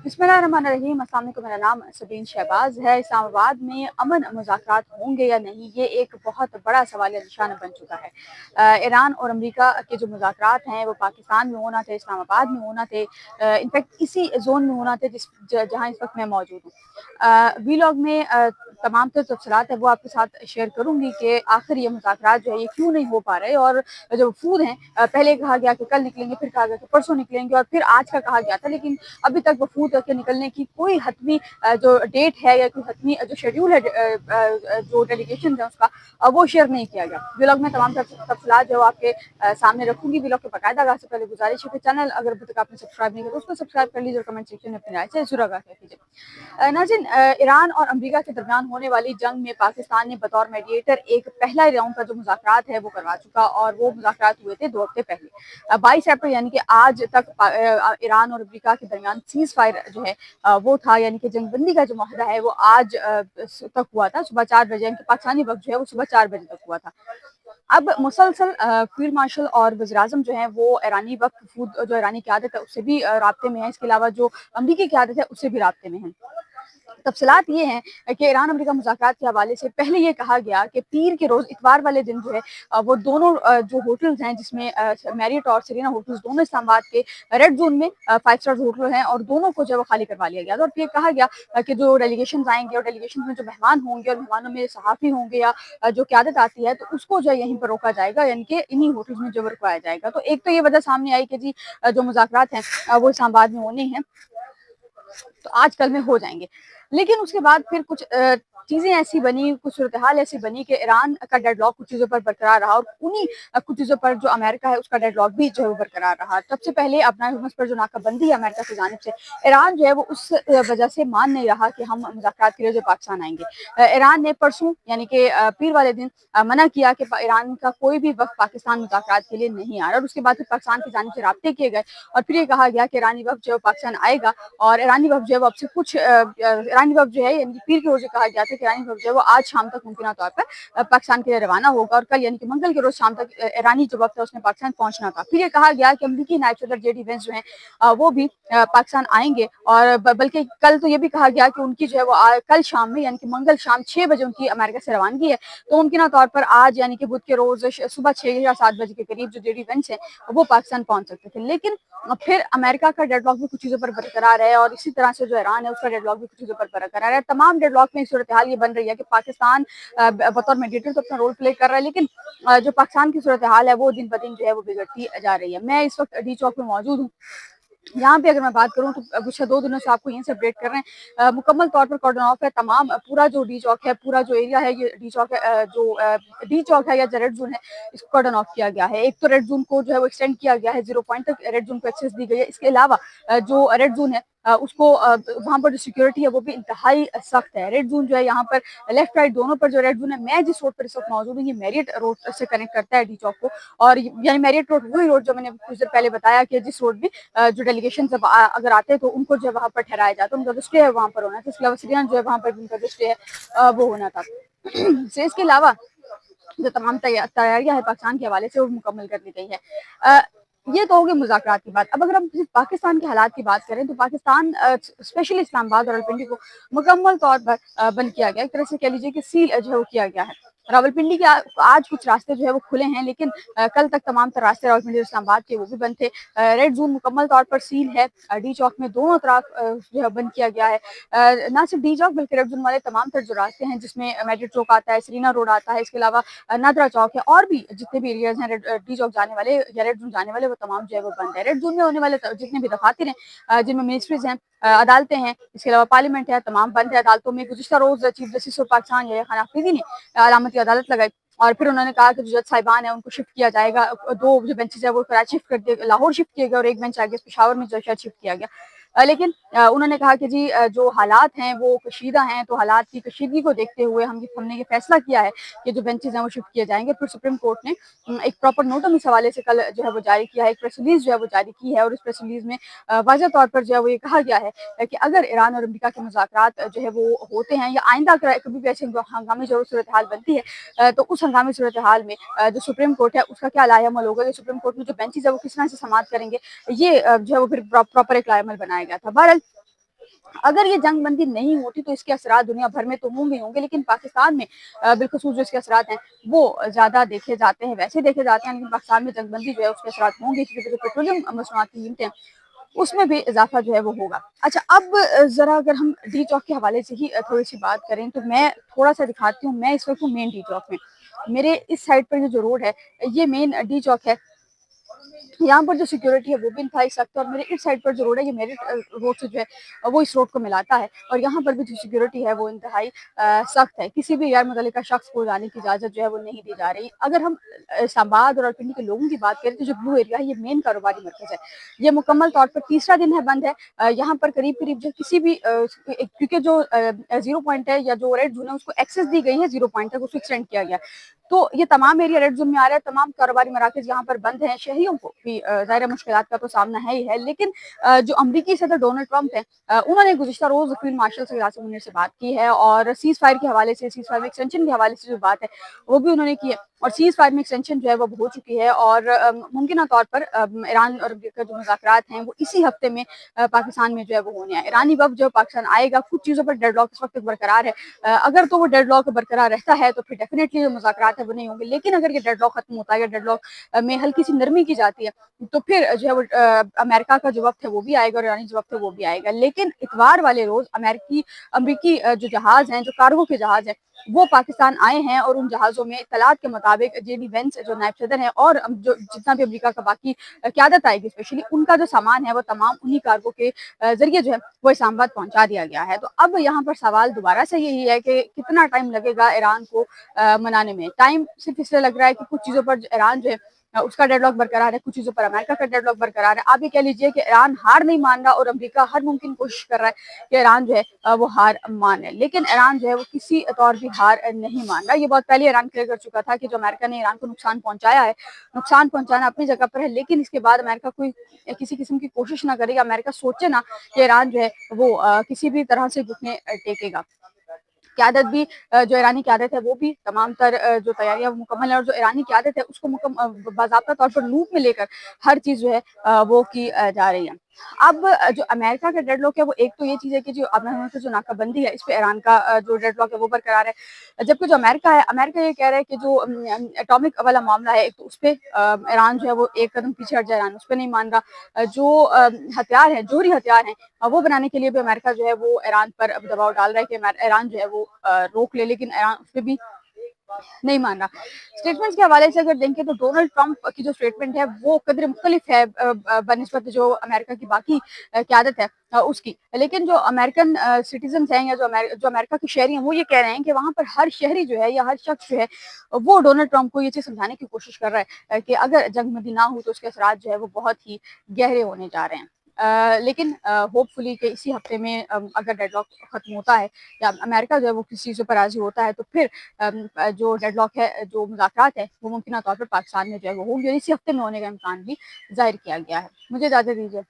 बिस्मिल्लाहिर्रहमानिर्रहीम। अस्सलाम वालेकुम। मेरा नाम सबीन शहबाज है। इस्लामाबाद में अमन मुज़ाकरात होंगे या नहीं, ये एक बहुत बड़ा सवालिया निशान बन चुका है। ईरान और अमेरिका के जो मुज़ाकरात हैं वो पाकिस्तान में होना थे, इस्लामाबाद में होना थे, इनफैक्ट इसी जोन में होना थे जहाँ इस वक्त मैं मौजूद हूँ। वीलॉग में तमाम तफसीलात है वो आपके साथ शेयर करूंगी कि आखिर ये मुज़ाकरात जो है ये क्यों नहीं हो पा रहे। और जो वफूद हैं, पहले कहा गया कि कल निकलेंगे, फिर कहा गया कि परसों निकलेंगे, और फिर आज का कहा गया था, लेकिन अभी तक वफूद के निकलने की कोई हतमी जो डेट है या कोई हतमी जो शेड्यूल है जो डेलीगेशन है उसका, वो शेयर नहीं किया गया। व्लॉग में तमाम तफसीलात जो आपके सामने रखूंगी। व्लॉग के बाकायदा आगाज़ से पहले गुजारिश है कि चैनल अगर अभी तक आपने सब्सक्राइब नहीं किया तो उसको सब्सक्राइब कर लीजिए और कमेंट सेक्शन में अपनी राय से जरूर आगाह कीजिए। नाज़रीन, ईरान और अमेरिका के दरमियान होने वाली जंग में पाकिस्तान ने बतौर मीडिएटर एक पहला राउंड का जो मुज़ाकरात है वो करवा चुका, और वो मुज़ाकरात हुए थे 2 हफ्ते पहले। 22 अप्रैल यानी कि आज तक ईरान और अमेरिका के दरमियान सीज फायर जो है वो था, यानी कि जंगबंदी का जो माहदा है वो आज तक हुआ था, सुबह 4 बजे, यानी कि पाकिस्तानी वक्त जो है वो सुबह 4 बजे तक हुआ था। अब मुसलसल फील्ड मार्शल और वज़ीर-ए-आज़म जो हैं वो ईरानी वक्त जो ईरानी क़यादत है उससे भी राब्ते में है। इसके अलावा जो अमरीकी क़यादत है उससे भी राब्ते में है। तफसीलात ये हैं कि ईरान अमेरिका मुज़ाकरात के हवाले से पहले ये कहा गया कि पीर के रोज़ इतवार वाले दिन जो है वो दोनों जो होटल्स हैं, जिसमें मैरियट और सेरेना होटल्स दोनों इस्लामाबाद के रेड जोन में 5 स्टार होटल हैं, और दोनों को जो है वो खाली करवा लिया गया था। और फिर कहा गया कि जो डेलीगेशन आएंगे और डेलीगेशन में जो मेहमान होंगे और मेहमानों में सहाफ़ी होंगे या जो क़यादत आती है तो उसको जो है यहीं पर रोका जाएगा, यानी कि इन्हीं होटल्स में जो है रुकवाया जाएगा। तो एक तो ये वजह सामने आई कि जी जो मुज़ाकरात हैं वो इस्लामाबाद में होने हैं, तो आज कल में हो जाएंगे। लेकिन उसके बाद फिर कुछ चीज़ें ऐसी बनी, कुछ सूरत-ए-हाल ऐसी बनी कि ईरान का डेडलॉक कुछ चीज़ों पर बरकरार रहा, और उन्हीं कुछ चीज़ों पर जो अमेरिका है उसका डेडलॉक भी जो है वो बरकरार रहा। सबसे पहले अपना हुर्मुज़ पर जो नाकाबंदी है अमेरिका की जानिब से, ईरान जो है वो उस वजह से मान नहीं रहा कि हम मुज़ाकरात के लिए जो पाकिस्तान आएंगे। ईरान ने परसों यानी कि पीर वाले दिन मना किया कि ईरान का कोई भी वक्त पाकिस्तान मुज़ाकरात के लिए नहीं आ रहा, और उसके बाद फिर पाकिस्तान की जानिब से राब्ते किए गए, और फिर ये कहा गया कि ईरानी वक्त जो है पाकिस्तान आएगा, और ईरानी वक्त जो है वो अब से कुछ ईरानी वक्त जो है यानी पीर के रोज़ कहा गया था कि ईरानी वक्त जो है वो आज शाम तक मुमकिन तौर पर पाकिस्तान के लिए रवाना होगा, और कल यानी कि मंगल के रोज शाम तक ईरानी जो वक्त है उसमें पाकिस्तान पहुंचना था। फिर ये कहा गया कि अमरीकी नायब सदर जेडी वेंस जो हैं वो भी पाकिस्तान आएंगे, और बल्कि कल तो ये भी कहा गया कि उनकी जो है वो कल शाम में यानी कि मंगल शाम 6 बजे उनकी अमेरिका से रवानगी है, तो मुमकिन तौर पर आज यानी कि बुध के रोज सुबह 6 या 7 बजे के करीब जो जेडी वेंस है वो पाकिस्तान पहुंच सकते थे। लेकिन फिर अमेरिका का डेडलॉक भी कुछ चीज़ों पर बरकरार है, और इसी तरह से जो ईरान है उसका डेडलॉक भी कुछ चीज़ों पर बरकरार है। तमाम डेडलॉक में सूरत हाल ये बन रही है कि पाकिस्तान बतौर मीडिएटर तो अपना रोल प्ले कर रहा है, लेकिन जो पाकिस्तान की सूरत हाल है वो दिन ब दिन जो है वो बिगड़ती जा रही है। मैं इस वक्त डी चौक में मौजूद हूँ। यहाँ पे अगर मैं बात करूँ तो पिछले 2 दिनों से आपको यहीं से अपडेट कर रहे हैं। मुकम्मल तौर पर कॉर्डन ऑफ है, तमाम पूरा जो डी चौक है, पूरा जो एरिया है ये डी चौक है, डी चौक है या जो रेड जोन है इसको कॉर्डन ऑफ किया गया है। एक तो रेड जोन को जो है वो एक्सटेंड किया गया है, 0 पॉइंट तक रेड जोन को एक्सेस दी गई है। इसके अलावा जो रेड जोन है उसको वहाँ पर जो सिक्योरिटी है वो भी इंतहाई सख्त है। रेड जोन जो है यहाँ पर लेफ्ट राइट दोनों पर जो रेड जोन है, मैं जिस रोड पर इस वक्त मौजूद हूँ ये मैरियट रोड से कनेक्ट करता है डी चौक को, और यानी मैरियट रोड वही रोड जो मैंने कुछ देर पहले बताया कि जिस रोड में जो डेलीगेशन जब अगर आते हैं तो उनको जो है वहाँ पर ठहराया जाता है, उनका जो स्टे है वहाँ पर होना था। इसके अलावा सीरिया जो है वहाँ पर उनका जो स्टे है वो होना था। से इसके अलावा जो तमाम तैयारियां है पाकिस्तान के हवाले से वो मुकम्मल कर दी गई है। ये तो होगी मुज़ाकरात की बात। अब अगर हम सिर्फ पाकिस्तान के हालात की बात करें तो पाकिस्तान स्पेशली इस्लामाबाद और रावलपिंडी को मुकम्मल तौर पर बंद किया गया, एक तरह से कह लीजिए कि सील जो है वो किया गया है। रावलपिंडी के आज कुछ रास्ते जो है वो खुले हैं, लेकिन कल तक तमाम तर रास्ते रावलपिंडी और इस्लामाबाद के वो भी बंद थे। रेड जोन मुकम्मल तौर पर सील है। डी चौक में दोनों तरफ जो है बंद किया गया है। ना सिर्फ डी चौक बल्कि रेड जोन वाले तमाम तर जो रास्ते हैं जिसमें मेट्रो चौक आता है, सेरीना रोड आता है, इसके अलावा नादरा चौक है, और भी जितने भी एरियाज हैं डी चौक जाने वाले या रेड जोन जाने वाले वो तमाम जो है वो बंद है। रेड जोन में होने वाले जितने भी दफातर हैं जिनमें मिनिस्ट्रीज हैं, अदालतें हैं, इसके अलावा पार्लियामेंट है, तमाम बंद है। अदालतों में गुज़िश्ता रोज चीफ जस्टिस ऑफ पाकिस्तान या खान अफरीदी ने अलामती अदालत लगाई, और फिर उन्होंने कहा कि जो जज साहिबान है उनको शिफ्ट किया जाएगा। 2 जो बेंचेस है वो कराची शिफ्ट कर दिए, लाहौर शिफ्ट किए गए, और एक बेंच आगे पेशावर में जो शायद शिफ्ट किया गया। लेकिन उन्होंने कहा कि जी जो हालात हैं वो कशीदा हैं, तो हालात की कशीदगी को देखते हुए हमने ये फैसला किया है कि जो बेंचेस हैं वो शिफ्ट किए जाएंगे। फिर सुप्रीम कोर्ट ने एक प्रॉपर नोटम इस हवाले से कल जो है वो जारी किया है, एक प्रेस रिलीज जो है वो जारी की है, और इस प्रेस रिलीज में वाज़ह तौर पर जो है वो ये कहा गया है कि अगर ईरान और अमेरिका के मुज़ाकरात जो है वो होते हैं या आइंदा कभी भी ऐसे हंगामी जो सूरत हाल बनती है तो उस हंगामी सूरत हाल में जो सुप्रीम कोर्ट है उसका क्या लाएअमल होगा, कि सुप्रीम कोर्ट में जो बेंचेस है वो किस तरह से समाअत करेंगे, ये जो है वो फिर प्रॉपर एक लाएअमल बनाया गया था। बहरहाल اگر یہ جنگ بندی نہیں ہوتی تو اس کے اثرات دنیا بھر میں تو ہوں گے ہوں گے، لیکن پاکستان میں بالخصوص جو اس کے اثرات ہیں وہ زیادہ دیکھے جاتے ہیں، ویسے دیکھے جاتے ہیں، لیکن پاکستان میں جنگ بندی جو ہے اس کے اثرات ہوں گے، کیونکہ جو پیٹرولیم مصنوعات کی قیمتیں اس میں بھی اضافہ جو ہے وہ ہوگا۔ اچھا، اب ذرا اگر ہم ڈی چوک کے حوالے سے ہی تھوڑی سی بات کریں تو میں تھوڑا سا دکھاتی ہوں، میں اس وقت ہوں مین ڈی چوک میں، میرے اس سائڈ پر یہ جو روڈ ہے یہ مین ڈی چوک ہے، یہاں پر جو سیکیورٹی ہے وہ بھی انتہائی سخت ہے، اور میرے اس سائڈ پر جو روڈ ہے یہ میرے روڈ سے جو ہے وہ اس روڈ کو ملاتا ہے، اور یہاں پر بھی جو سیکیورٹی ہے وہ انتہائی سخت ہے، کسی بھی غیر متعلقہ شخص کو جانے کی اجازت جو ہے وہ نہیں دی جا رہی۔ اگر ہم اسلام آباد اور راولپنڈی کے لوگوں کی بات کریں تو جو بلو ایریا ہے یہ مین کاروباری مرکز ہے، یہ مکمل طور پر تیسرا دن ہے بند ہے، یہاں پر قریب قریب جو کسی بھی کیونکہ جو زیرو پوائنٹ ہے یا جو ریڈ زون ہے اس کو ایکسس دی گئی ہے، زیرو پوائنٹ تک اس کو ایکسٹینڈ کیا گیا، تو یہ تمام ایریا ریڈ زون میں آ رہا ہے، تمام کاروباری مراکز یہاں پر بند ہیں، شہریوں کو بھی ظاہر مشکلات کا تو سامنا ہے ہی ہے، لیکن جو امریکی صدر ڈونلڈ ٹرمپ ہیں انہوں نے گزشتہ روز فیلڈ مارشل یاسر منیر سے بات کی ہے، اور سیز فائر کے حوالے سے، سیز فائر میں ایکسٹینشن کے حوالے سے جو بات ہے وہ بھی انہوں نے کی ہے، اور سیز فائر میں ایکسٹینشن جو ہے وہ ہو چکی ہے، اور ممکنہ طور پر ایران اور امریکہ جو مذاکرات ہیں وہ اسی ہفتے میں پاکستان میں جو ہے وہ ہونے ہیں۔ ایرانی وفد جو پاکستان آئے گا، کچھ چیزوں پر ڈیڈ لاک اس وقت تک برقرار ہے، اگر تو وہ ڈیڈ لاک برقرار رہتا ہے تو پھر ڈیفینیٹلی جو مذاکرات ہیں وہ نہیں ہوں گے، لیکن اگر یہ ڈیڈ لاک ختم ہوتا ہے یا ڈیڈ لاک میں ہلکی سی نرمی کی جاتی ہے تو پھر جو ہے وہ امریکہ کا جو وقت ہے وہ بھی آئے گا اور ایرانی جو وقت ہے وہ بھی آئے گا، لیکن اتوار والے روز امریکی جو جہاز ہیں، جو کارگو کے جہاز ہیں وہ پاکستان آئے ہیں، اور ان جہازوں میں اطلاعات کے مطابق جے ڈی وینس جو نائب صدر ہیں اور جو جتنا بھی امریکہ کا باقی قیادت آئے گی اسپیشلی ان کا جو سامان ہے وہ تمام انہی کارگو کے ذریعے جو ہے وہ اسلام آباد پہنچا دیا گیا ہے۔ تو اب یہاں پر سوال دوبارہ سے یہی ہے کہ کتنا ٹائم لگے گا ایران کو منانے میں۔ ٹائم صرف اس لیے لگ رہا ہے کہ کچھ چیزوں پر ایران جو ہے اس کا ڈیڈ لاک برقرار ہے، کچھ چیزوں پر امریکہ کا ڈیڈ لاک برقرار ہے۔ آپ یہ کہہ لیجئے کہ ایران ہار نہیں مان رہا اور امریکہ ہر ممکن کوشش کر رہا ہے کہ ایران جو ہے وہ ہار مانے، لیکن ایران جو ہے وہ کسی طور بھی ہار نہیں مان رہا۔ یہ بہت پہلے ایران کلیئر کر چکا تھا کہ جو امریکہ نے ایران کو نقصان پہنچایا ہے، نقصان پہنچانا اپنی جگہ پر ہے، لیکن اس کے بعد امریکہ کوئی کسی قسم کی کوشش نہ کرے گا، امریکہ سوچے نا کہ ایران جو ہے وہ کسی بھی طرح سے گھٹنے ٹیکے گا۔ قیادت بھی جو ایرانی قیادت ہے وہ بھی تمام تر جو تیاریاں مکمل ہیں، اور جو ایرانی قیادت ہے اس کو باضابطہ طور پر لوپ میں لے کر ہر چیز جو ہے وہ کی جا رہی ہے۔ اب جو امریکہ کا ڈیڈ لاک ہے وہ ایک تو یہ چیز ہے کہ جو ناکہ بندی ہے اس پہ ایران کا جو ڈیڈ لاک ہے وہ برقرار ہے، جبکہ جو امریکہ ہے، امریکہ یہ کہہ رہا ہے کہ جو اٹامک والا معاملہ ہے ایک تو اس پہ ایران جو ہے وہ ایک قدم پیچھے ہٹ جائے، ایران اس پہ نہیں مان رہا، جو ہتھیار ہیں، جوہری ہتھیار ہیں وہ بنانے کے لیے بھی امریکہ جو ہے وہ ایران پر دباؤ ڈال رہا ہے کہ ایران جو ہے وہ روک لے، لیکن ایران اس پہ بھی نہیں مان رہا۔ اسٹیٹمنٹس کے حوالے سے اگر دیکھیں تو ڈونلڈ ٹرمپ کی جو اسٹیٹمنٹ ہے وہ قدر مختلف ہے بنسبت جو امریکہ کی باقی قیادت ہے اس کی، لیکن جو امریکن سٹیزنز ہیں یا جو امریکہ کے شہری ہیں وہ یہ کہہ رہے ہیں کہ وہاں پر ہر شہری جو ہے یا ہر شخص جو ہے وہ ڈونلڈ ٹرمپ کو یہ چیز سمجھانے کی کوشش کر رہا ہے کہ اگر جنگ بندی نہ ہو تو اس کے اثرات جو ہے وہ بہت ہی گہرے ہونے جا رہے ہیں۔ لیکن ہوپ فلی کہ اسی ہفتے میں اگر ڈیڈ لاک ختم ہوتا ہے یا امریکہ جو ہے وہ کسی چیزوں پر راضی ہوتا ہے تو پھر جو ڈیڈ لاک ہے، جو مذاکرات ہیں وہ ممکنہ طور پر پاکستان میں جو ہے وہ ہوں گے، اسی ہفتے میں ہونے کا امکان بھی ظاہر کیا گیا ہے۔ مجھے اجازت دیجیے۔